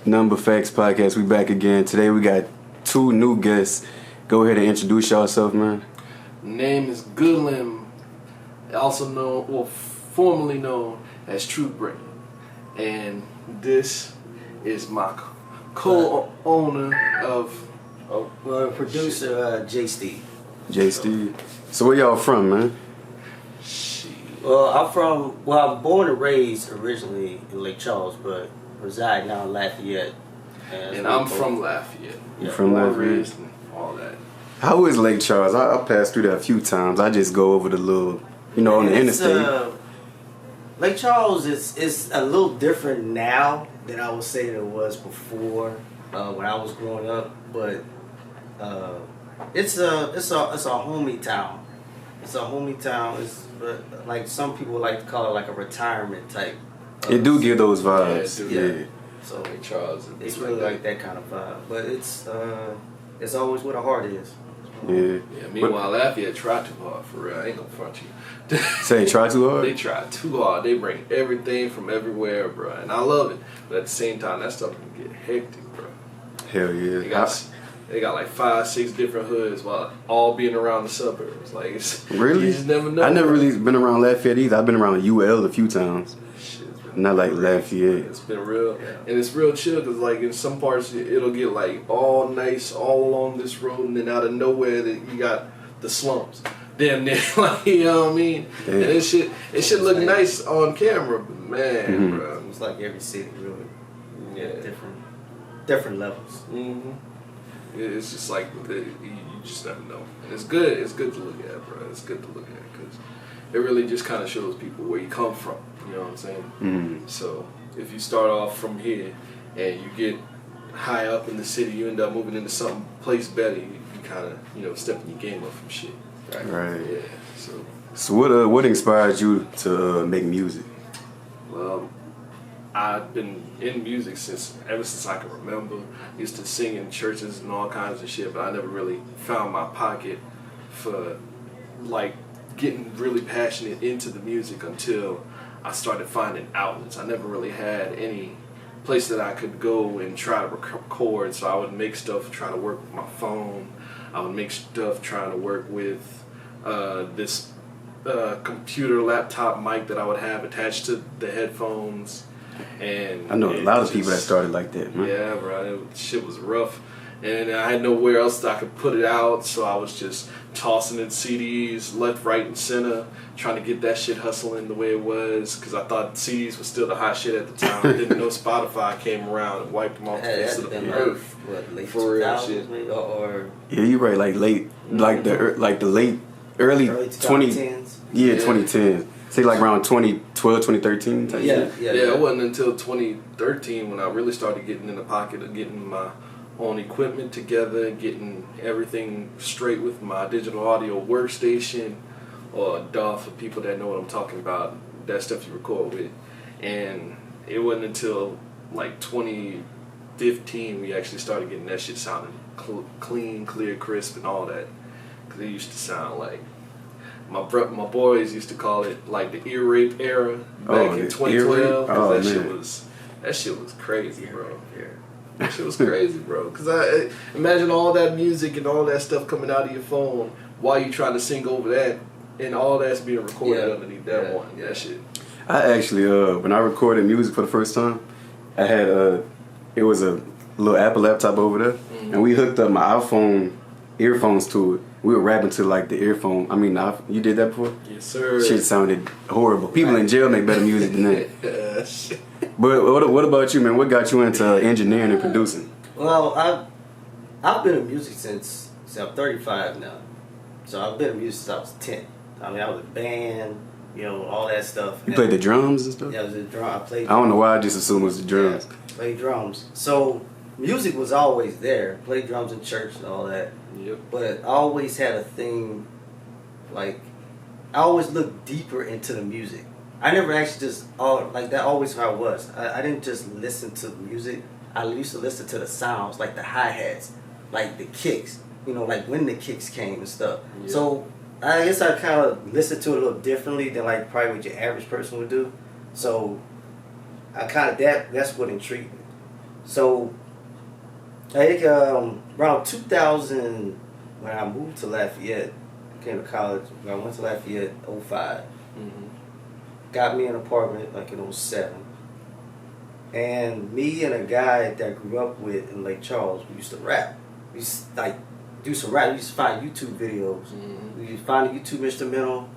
Number Facts Podcast. We back again. Today we got two new guests. Go ahead and introduce yourself, man. Name is Gudlnd, also known, or formerly known as Truthbringer. And this is my co-owner of producer J Steve. J Steve. So where y'all from, man? Well, I'm born and raised originally in Lake Charles, but reside now in Lafayette. And I'm from Lafayette. You from Lafayette? And all that. How is Lake Charles? I passed through that a few times. I just go over the little, on the interstate. Lake Charles is a little different now than I would say it was before when I was growing up, but it's a homey town. It's a homey town. But like some people like to call it like a retirement type. It do give those vibes. Yeah. So Lake Charles, it's really like that kind of vibe. But it's always where the heart is. Yeah. Meanwhile, Lafayette try too hard for real. I ain't gonna front you. Say try too hard? They try too hard. They bring everything from everywhere, bro, and I love it. But at the same time, that stuff can get hectic, bro. Hell yeah. They got like 5-6 different hoods while all being around the suburbs. Like really? You just never know. I never really been around Lafayette either. I've been around UL a few times. Not like Lafayette. It's been real, and it's real chill because like in some parts it'll get like all nice all along this road, and then out of nowhere that you got the slums. Damn near, like you know what I mean. Damn. And it should look nice on camera, but man, bro, it's like every city really. Yeah, different levels. It's just like you just never know, and it's good. It's good to look at, bro. It's good to look at because it really just kind of shows people where you come from. You know what I'm saying? So if you start off from here and you get high up in the city, you end up moving into some place better. You kind of stepping your game up from shit. Right. Yeah. So what inspired you to make music? Well, I've been in music ever since I can remember. Used to sing in churches and all kinds of shit, but I never really found my pocket for like getting really passionate into the music until I started finding outlets. I never really had any place that I could go and try to record, so I would make stuff trying to work with my phone. I would make stuff trying to work with this computer laptop mic that I would have attached to the headphones. And I know a lot of people that started like that, man. Yeah, bro. Shit was rough. And I had nowhere else that I could put it out, so I was just tossing in CDs left, right, and center, trying to get that shit hustling the way it was, because I thought CDs was still the hot shit at the time. I didn't know Spotify came around and wiped them off the face of the earth. Late for real shit. Or yeah, you're right. Like late, like the late, early 2010s. Yeah, 2010. Say like around 2012, 2013 type shit. Yeah. It wasn't until 2013 when I really started getting in the pocket of getting my own equipment together, getting everything straight with my digital audio workstation or DAW for people that know what I'm talking about, that stuff you record with. And it wasn't until like 2015 we actually started getting that shit sounding clean, clear, crisp and all that, because it used to sound like my boys used to call it like the ear rape era back in 2012, because that shit was crazy, bro. That shit was crazy, bro. Because I imagine all that music and all that stuff coming out of your phone while you trying to sing over that, and all that's being recorded underneath that one. That shit. I actually, when I recorded music for the first time, I had it was a little Apple laptop over there, and we hooked up my iPhone earphones to it. We were rapping to like the earphone. You did that before? Yes, sir. Shit sounded horrible. People in jail make better music than that. But what about you, man? What got you into engineering and producing? Well, I've been in music since I'm 35 now. So I've been in music since I was 10. I mean, I was in band, all that stuff. You played the drums and stuff? Yeah, I was a drum. I played. I don't know why I just assumed it was the drums. Yeah, played drums. So music was always there. Played drums in church and all that. Yep. But I always had a thing, like, I always looked deeper into the music. I never actually that always how I was. I didn't just listen to music. I used to listen to the sounds, like the hi-hats, like the kicks, like when the kicks came and stuff. Yeah. So I guess I kind of listened to it a little differently than like probably what your average person would do. So I kind of, that's what intrigued me. So I think around 2000, when I moved to Lafayette, came to college. When I went to Lafayette, 05. Got me an apartment like in 07. And me and a guy that I grew up with in Lake Charles, we used to rap. We used to, like, do some rap. We used to find YouTube videos. We used to find a YouTube instrumental,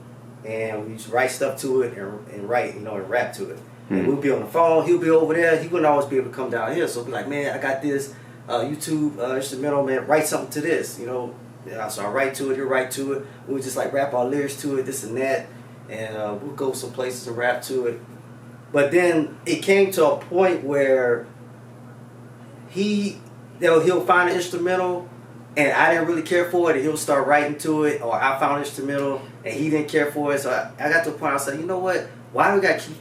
and we used to write stuff to it and write, and rap to it. And we'll be on the phone. He'll be over there. He wouldn't always be able to come down here. So he'll be like, man, I got this YouTube instrumental, man. Write something to this, Yeah, so I write to it. He'll write to it. We'll just like rap our lyrics to it, this and that. And we'll go some places and rap to it. But then it came to a point where he'll find an instrumental and I didn't really care for it, and he'll start writing to it, or I found an instrumental and he didn't care for it. So I got to a point I said, you know what? Why do we got to keep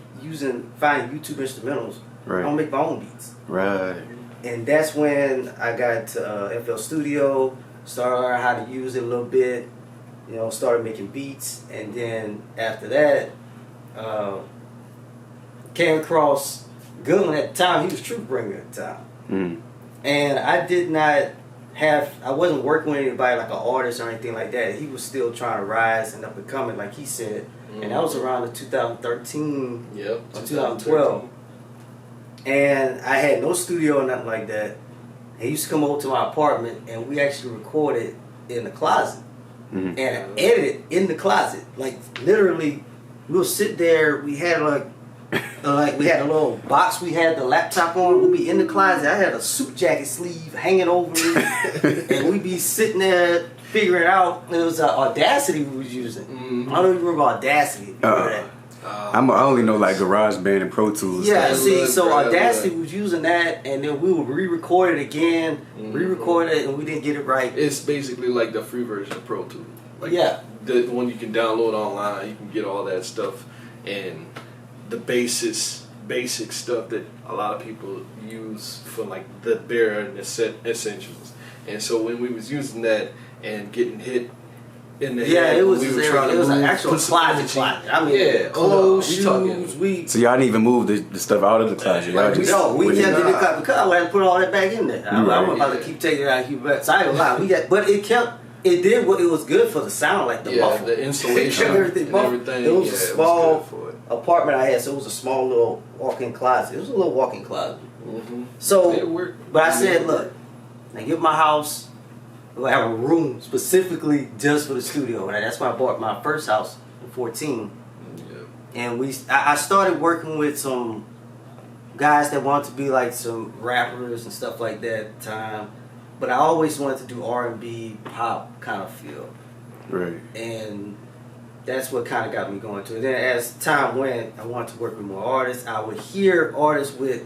finding YouTube instrumentals? Right. I don't make my own beats. Right. And that's when I got to FL Studio, started learning how to use it a little bit, started making beats, and then after that, came across Gudlnd at the time. He was Truthbringer at the time. And I wasn't working with anybody like an artist or anything like that. He was still trying to rise and up and coming, like he said. And that was around the 2013 or 2012. And I had no studio or nothing like that. He used to come over to my apartment, and we actually recorded in the closet. And edited in the closet. Like, literally, we'll sit there. We had we had a little box we had the laptop on. We'd be in the closet. I had a suit jacket sleeve hanging over me. And we'd be sitting there figuring out. It was Audacity we was using. I don't even remember Audacity. I only know like GarageBand and Pro Tools. Yeah, so Audacity was using that, and then we would re-record it again, re-record it, and we didn't get it right. It's basically like the free version of Pro Tools. Like the one you can download online. You can get all that stuff and the basic stuff that a lot of people use for like the bare essentials. And so when we was using that and getting hit in the head, it was an actual closet. I mean, clothes, shoes. So y'all didn't even move the stuff out of the closet. We kept it in the closet because I had to put all that back in there. I'm about to keep taking it out. So I ain't gonna lie. But it did what it was good for the sound, like the muffle, the insulation, everything. It was a small apartment I had, so it was a small little walk-in closet. It was a little walk-in closet. So, but I said, look, I give my house. I have a room specifically just for the studio, and that's why I bought my first house in 14. And I started working with some guys that wanted to be like some rappers and stuff like that at the time. But I always wanted to do R&B, pop kind of feel. Right. And that's what kind of got me going to it. Then as time went, I wanted to work with more artists. I would hear artists with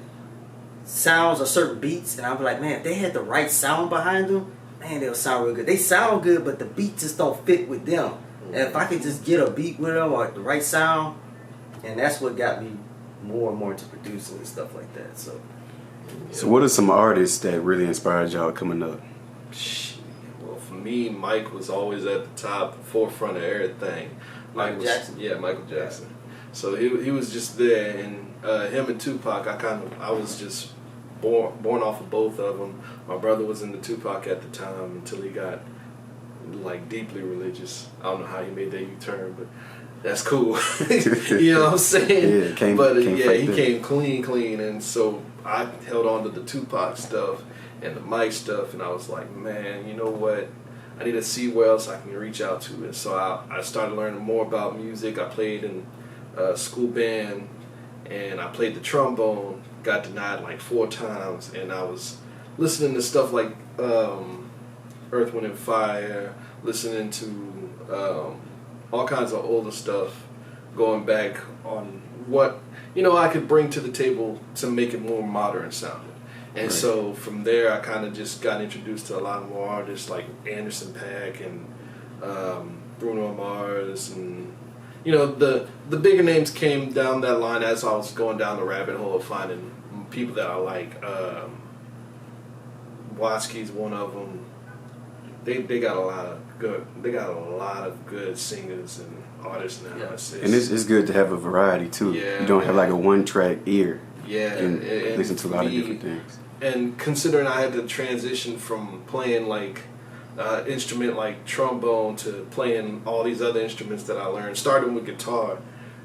sounds or certain beats, and I'd be like, man, if they had the right sound behind them, man, they'll sound real good. They sound good, but the beat just don't fit with them. And if I could just get a beat with them or the right sound, and that's what got me more and more into producing and stuff like that. So what are some artists that really inspired y'all coming up? Well, for me, Mike was always at the top, forefront of everything. Michael Jackson? Yeah, Michael Jackson. So he was just there, and him and Tupac, I was just born off of both of them. My brother was into Tupac at the time until he got like deeply religious. I don't know how he made that U-turn, but that's cool. You know what I'm saying? He came clean, and so I held on to the Tupac stuff and the Mike stuff, and I was like, man, you know what? I need to see where else I can reach out to. And so I started learning more about music. I played in school band, and I played the trombone. Got denied like 4 times, and I was listening to stuff like Earth, Wind and Fire, listening to all kinds of older stuff, going back on what I could bring to the table to make it more modern sounding. And so from there, I kind of just got introduced to a lot more artists like Anderson .Paak and Bruno Mars, and the bigger names came down that line as I was going down the rabbit hole of finding people that I like. Watsky's one of them. They got a lot of good singers and artists now. And it's good to have a variety too. Yeah, you don't have like a one track ear. Yeah, and listen to a lot of me, different things. And considering I had to transition from playing like instrument like trombone to playing all these other instruments that I learned, starting with guitar.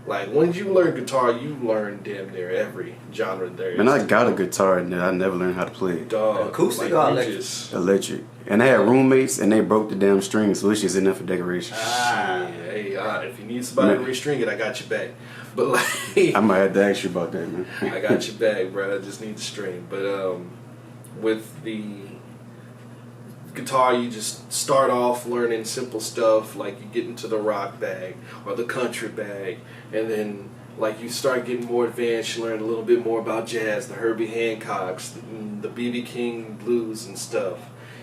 Like, when you learn guitar, you learn damn near every genre there is. Man, I got a guitar and I never learned how to play it. Dog, Acoustic like, or you electric? just- Electric. And I had roommates and they broke the damn strings, so it's just enough for decoration. Ah. Hey, if you need somebody to restring it, I got your back. But like, I might have to ask you about that, man. I got your bag, bro. I just need the string. But with the guitar, you just start off learning simple stuff, like you get into the rock bag or the country bag, and then like you start getting more advanced. You learn a little bit more about jazz, the Herbie Hancocks, the B.B. King blues and stuff.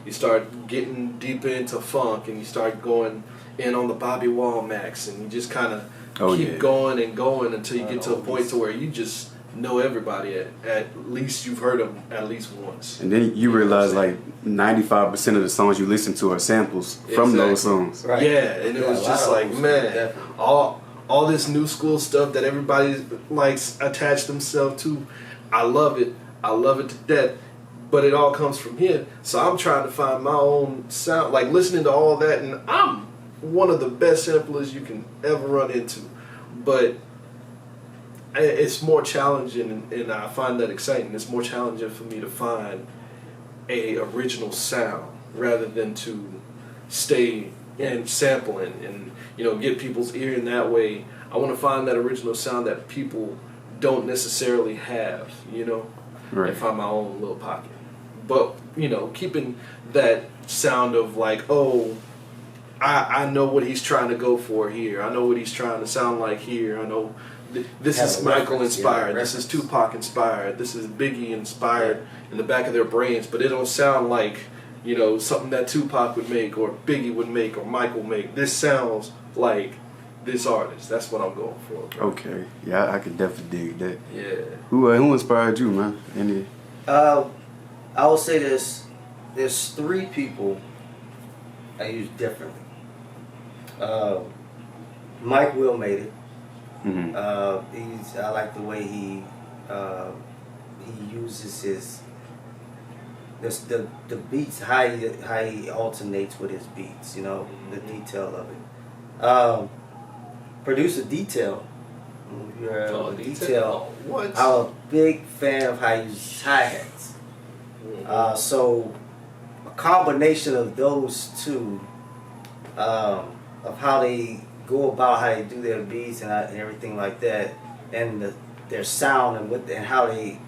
You start getting deeper into funk, and you start going in on the Bobby Womack's, and you just kind of keep going and going until you get to a point to where you just know everybody. At least you've heard them at least once. And then you realize like 95% of the songs you listen to are samples from those songs. Right. Yeah, and it was just like, man, all this new school stuff that everybody likes attached themselves to. I love it. I love it to death. But it all comes from here. So I'm trying to find my own sound, like listening to all that, and I'm one of the best samplers you can ever run into. But it's more challenging, and I find that exciting. It's more challenging for me to find a original sound rather than to stay and sampling and get people's ear in that way. I want to find that original sound that people don't necessarily have, Right. and find my own little pocket. But keeping that sound of like, oh, I know what he's trying to go for here. I know what he's trying to sound like here. I know this is Michael inspired. This is Tupac inspired. This is Biggie inspired in the back of their brains. But it don't sound like something that Tupac would make or Biggie would make or Michael make. This sounds like this artist. That's what I'm going for, bro. Okay. Yeah, I could definitely dig that. Yeah. Who inspired you, man? Any? I would say there's 3 people I use differently. Mike Will made it. Mm-hmm. I like the way he uses the beats, how he alternates with his beats. The detail of it. Producer Detail. Detail. What? I'm a big fan of how he uses hi-hats. So a combination of those two, of how they go about how they do their beats and everything like that, and their sound and how they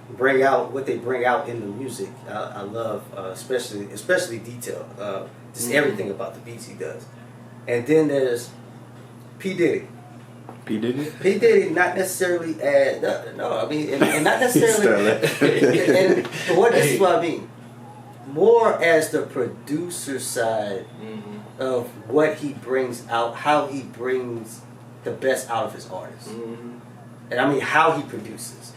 bring out what they bring out in the music. I love especially Detail. Just everything about the beats he does. And then there's P. Diddy. P. Diddy? P. Diddy, not necessarily and not necessarily. and what this is what I mean. More as the producer side of what he brings out, how he brings the best out of his artists, and I mean how he produces.